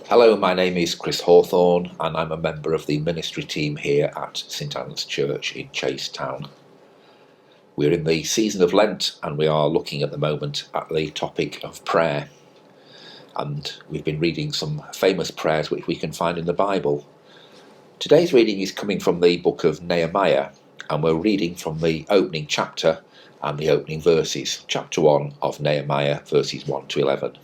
Hello, my name is Chris Hawthorne and I'm a member of the ministry team here at St Anne's Church in Chasetown. We're in the season of Lent and we are looking at the moment at the topic of prayer. And we've been reading some famous prayers which we can find in the Bible. Today's reading is coming from the book of Nehemiah, and we're reading from the opening chapter and the opening verses, chapter 1 of Nehemiah, verses 1 to 11.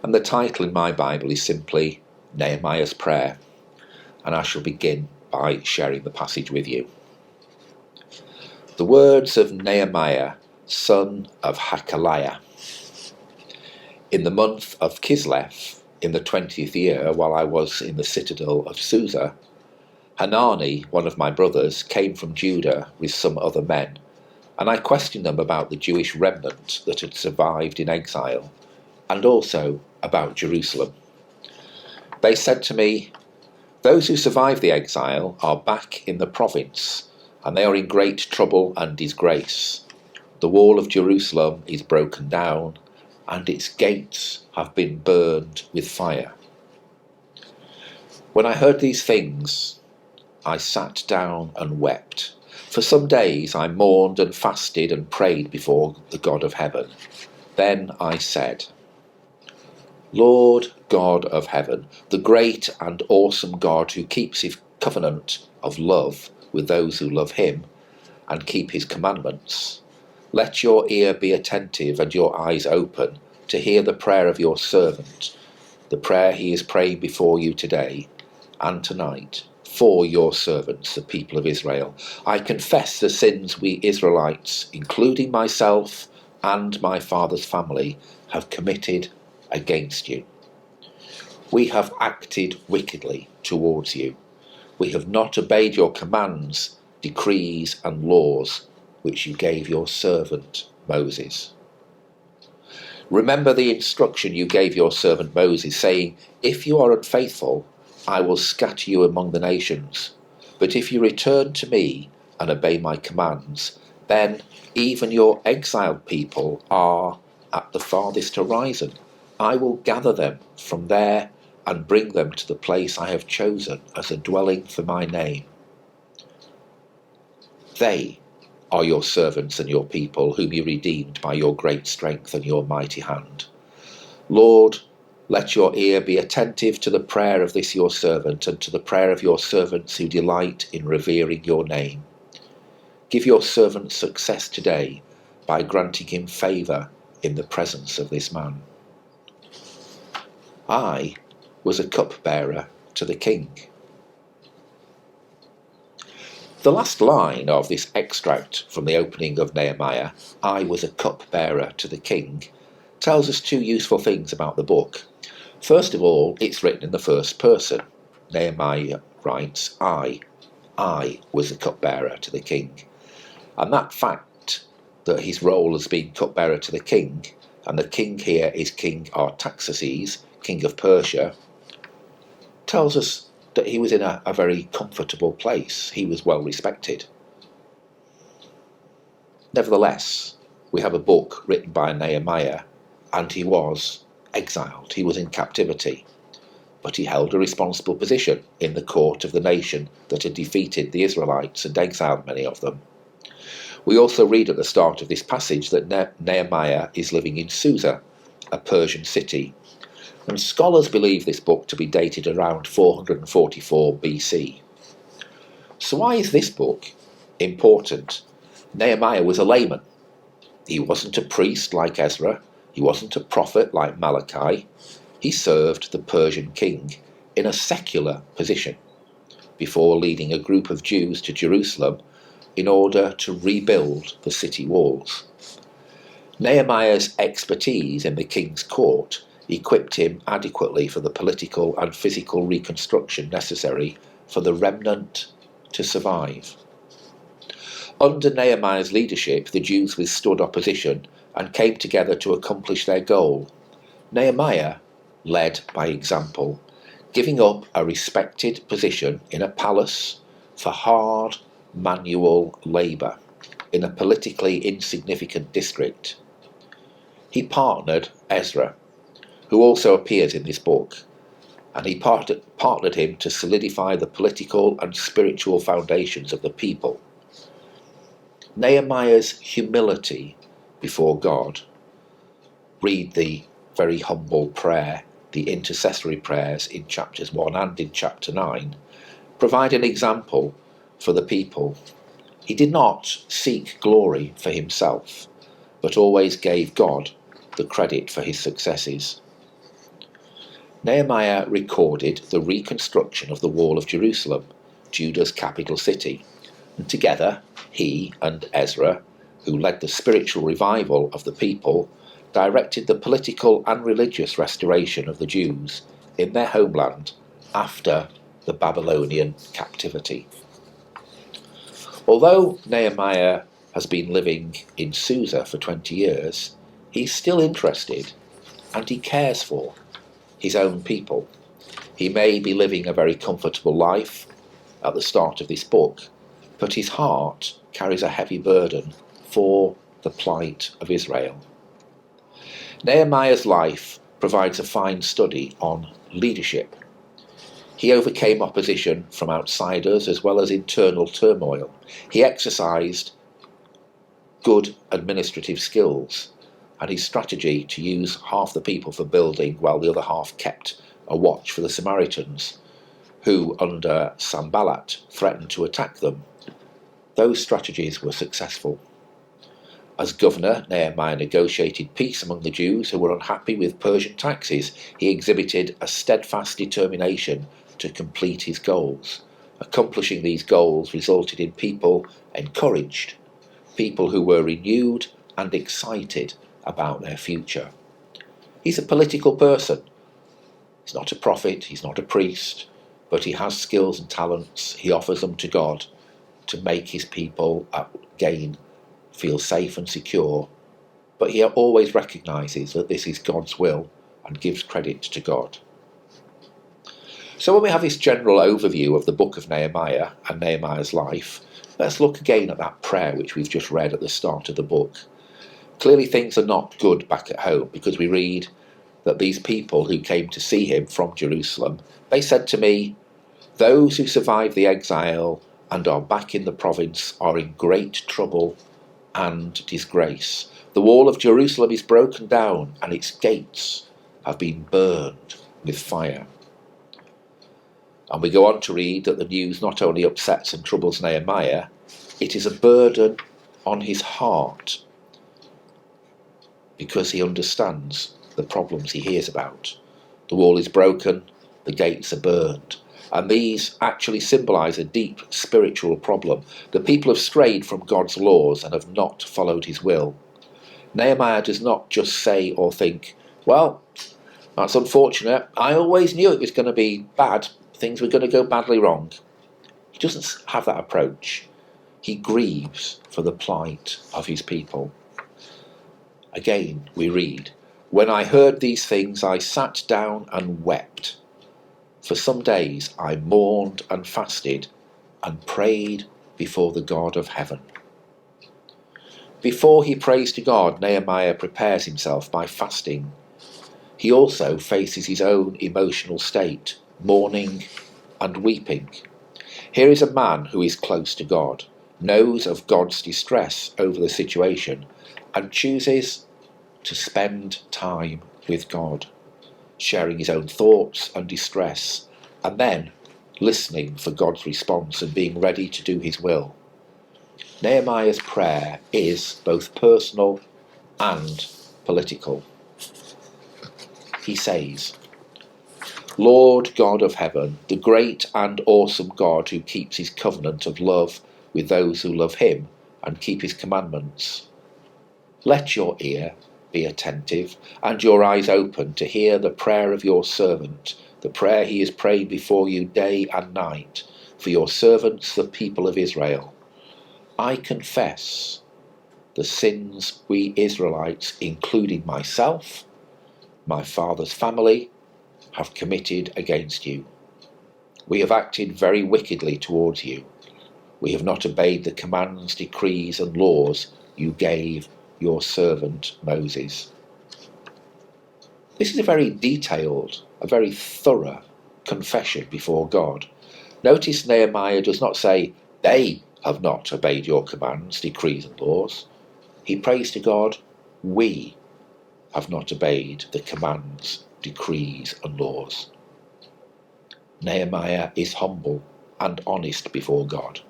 And the title in my Bible is simply Nehemiah's Prayer, and I shall begin by sharing the passage with you. The words of Nehemiah, son of Hakaliah. In the month of Kislev, in the 20th year, while I was in the citadel of Susa, Hanani, one of my brothers, came from Judah with some other men, and I questioned them about the Jewish remnant that had survived in exile, and also about Jerusalem. They said to me, "Those who survived the exile are back in the province, and they are in great trouble and disgrace. The wall of Jerusalem is broken down, and its gates have been burned with fire." When I heard these things, I sat down and wept. For some days I mourned and fasted and prayed before the God of heaven. Then I said, "Lord God of heaven, the great and awesome God who keeps his covenant of love with those who love him and keep his commandments, let your ear be attentive and your eyes open to hear the prayer of your servant, the prayer he is praying before you today and tonight for your servants, the people of Israel. I confess the sins we Israelites, including myself and my father's family, have committed against you. We have acted wickedly towards you. We have not obeyed your commands, decrees and laws which you gave your servant Moses. Remember the instruction you gave your servant Moses, saying, 'If you are unfaithful, I will scatter you among the nations. But if you return to me and obey my commands, then even your exiled people are at the farthest horizon. I will gather them from there and bring them to the place I have chosen as a dwelling for my name. They are your servants and your people, whom you redeemed by your great strength and your mighty hand. Lord, let your ear be attentive to the prayer of this your servant and to the prayer of your servants who delight in revering your name. Give your servant success today by granting him favour in the presence of this man." I was a cupbearer to the king. The last line of this extract from the opening of Nehemiah, "I was a cupbearer to the king," tells us two useful things about the book. First of all, it's written in the first person. Nehemiah writes, I was a cupbearer to the king. And that fact that his role as being cupbearer to the king, and the king here is King Artaxerxes, king of Persia, tells us that he was in a very comfortable place. He was well respected. Nevertheless, we have a book written by Nehemiah, and he was exiled. He was in captivity, but he held a responsible position in the court of the nation that had defeated the Israelites and exiled many of them. We also read at the start of this passage that Nehemiah is living in Susa, a Persian city, and scholars believe this book to be dated around 444 BC. So why is this book important? Nehemiah was a layman. He wasn't a priest like Ezra. He wasn't a prophet like Malachi. He served the Persian king in a secular position before leading a group of Jews to Jerusalem in order to rebuild the city walls. Nehemiah's expertise in the king's court equipped him adequately for the political and physical reconstruction necessary for the remnant to survive. Under Nehemiah's leadership, the Jews withstood opposition and came together to accomplish their goal. Nehemiah led by example, giving up a respected position in a palace for hard manual labour in a politically insignificant district. He partnered Ezra, who also appears in this book, and he partnered him to solidify the political and spiritual foundations of the people. Nehemiah's humility before God, read the very humble prayer, the intercessory prayers in chapters 1 and in chapter 9, provide an example for the people. He did not seek glory for himself, but always gave God the credit for his successes. Nehemiah recorded the reconstruction of the wall of Jerusalem, Judah's capital city, and together he and Ezra, who led the spiritual revival of the people, directed the political and religious restoration of the Jews in their homeland after the Babylonian captivity. Although Nehemiah has been living in Susa for 20 years, he's still interested and he cares for his own people. He may be living a very comfortable life at the start of this book, but his heart carries a heavy burden for the plight of Israel. Nehemiah's life provides a fine study on leadership. He overcame opposition from outsiders as well as internal turmoil. He exercised good administrative skills, and his strategy to use half the people for building while the other half kept a watch for the Samaritans, who under Sanballat threatened to attack them. Those strategies were successful. As governor, Nehemiah negotiated peace among the Jews who were unhappy with Persian taxes. He exhibited a steadfast determination to complete his goals. Accomplishing these goals resulted in people encouraged, people who were renewed and excited about their future. He's a political person. He's not a prophet, he's not a priest, but he has skills and talents. He offers them to God to make his people again feel safe and secure, but he always recognises that this is God's will and gives credit to God. So when we have this general overview of the book of Nehemiah and Nehemiah's life, let's look again at that prayer which we've just read at the start of the book. Clearly things are not good back at home, because we read that these people who came to see him from Jerusalem, they said to me, "Those who survived the exile and are back in the province are in great trouble and disgrace. The wall of Jerusalem is broken down and its gates have been burned with fire." And we go on to read that the news not only upsets and troubles Nehemiah, it is a burden on his heart, because he understands the problems he hears about. The wall is broken, the gates are burned, and these actually symbolise a deep spiritual problem. The people have strayed from God's laws and have not followed his will. Nehemiah does not just say or think, "Well, that's unfortunate. I always knew it was going to be bad. Things were going to go badly wrong." He doesn't have that approach. He grieves for the plight of his people. Again, we read, "When I heard these things, I sat down and wept. For some days I mourned and fasted and prayed before the God of heaven." Before he prays to God, Nehemiah prepares himself by fasting. He also faces his own emotional state, mourning and weeping. Here is a man who is close to God, knows of God's distress over the situation, and chooses to spend time with God, sharing his own thoughts and distress, and then listening for God's response and being ready to do his will. Nehemiah's prayer is both personal and political. He says, "Lord God of heaven, the great and awesome God who keeps his covenant of love with those who love him and keep his commandments, let your ear be attentive and your eyes open to hear the prayer of your servant, the prayer he has prayed before you day and night, for your servants, the people of Israel. I confess the sins we Israelites, including myself, my father's family, have committed against you. We have acted very wickedly towards you. We have not obeyed the commands, decrees and laws you gave your servant Moses." This is a very detailed, a very thorough confession before God. Notice Nehemiah does not say, they have not obeyed your commands, decrees and laws. He prays to God, we have not obeyed the commands, decrees and laws. Nehemiah is humble and honest before God.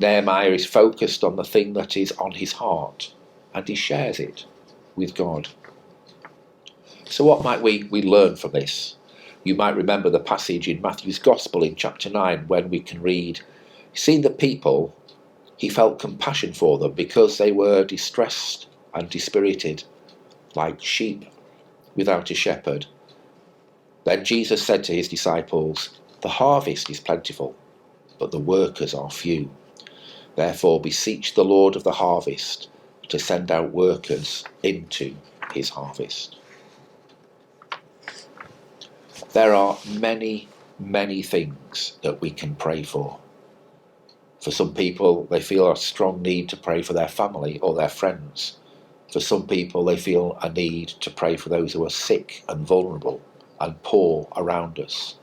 Nehemiah is focused on the thing that is on his heart, and he shares it with God. So what might we learn from this? You might remember the passage in Matthew's Gospel in chapter 9 when we can read, seeing the people, he felt compassion for them because they were distressed and dispirited, like sheep without a shepherd. Then Jesus said to his disciples, the harvest is plentiful, but the workers are few. Therefore beseech the Lord of the harvest to send out workers into his harvest. There are many, many things that we can pray for. For some people, they feel a strong need to pray for their family or their friends. For some people, they feel a need to pray for those who are sick and vulnerable and poor around us.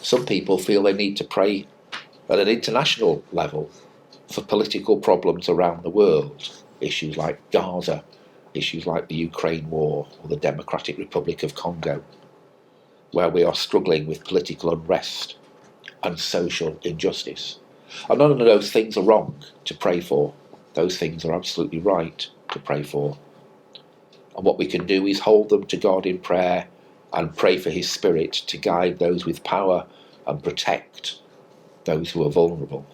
Some people feel they need to pray at an international level for political problems around the world, issues like Gaza, issues like the Ukraine war or the Democratic Republic of Congo, where we are struggling with political unrest and social injustice. And none of those things are wrong to pray for. Those things are absolutely right to pray for. And what we can do is hold them to God in prayer and pray for his Spirit to guide those with power and protect those who are vulnerable.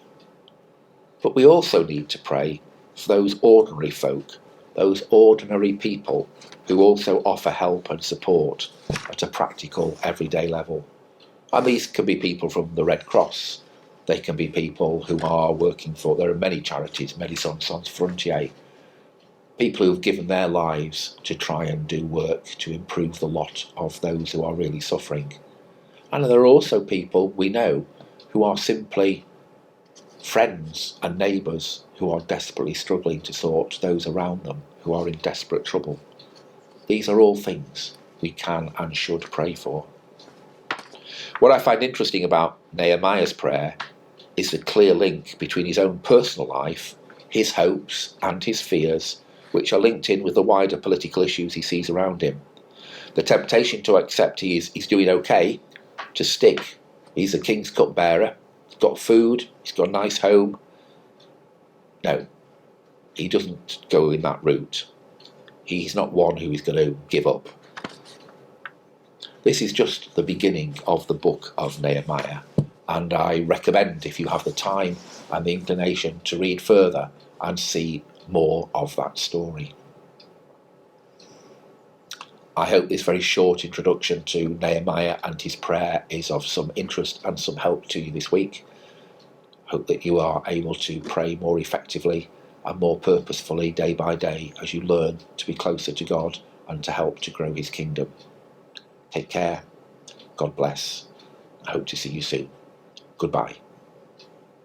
But we also need to pray for those ordinary folk, those ordinary people who also offer help and support at a practical, everyday level. And these can be people from the Red Cross. They can be people who are working for, there are many charities, Médecins Sans Frontières, people who have given their lives to try and do work to improve the lot of those who are really suffering. And there are also people we know who are simply friends and neighbours who are desperately struggling to sort those around them who are in desperate trouble. These are all things we can and should pray for. What I find interesting about Nehemiah's prayer is the clear link between his own personal life, his hopes and his fears, which are linked in with the wider political issues he sees around him. The temptation to accept he's doing okay, to stick, he's a king's cupbearer, he's got food, he's got a nice home. No, he doesn't go in that route. He's not one who is going to give up. This is just the beginning of the book of Nehemiah, and I recommend, if you have the time and the inclination, to read further and see more of that story. I hope this very short introduction to Nehemiah and his prayer is of some interest and some help to you this week. Hope that you are able to pray more effectively and more purposefully day by day as you learn to be closer to God and to help to grow his kingdom. Take care. God bless. I hope to see you soon. Goodbye.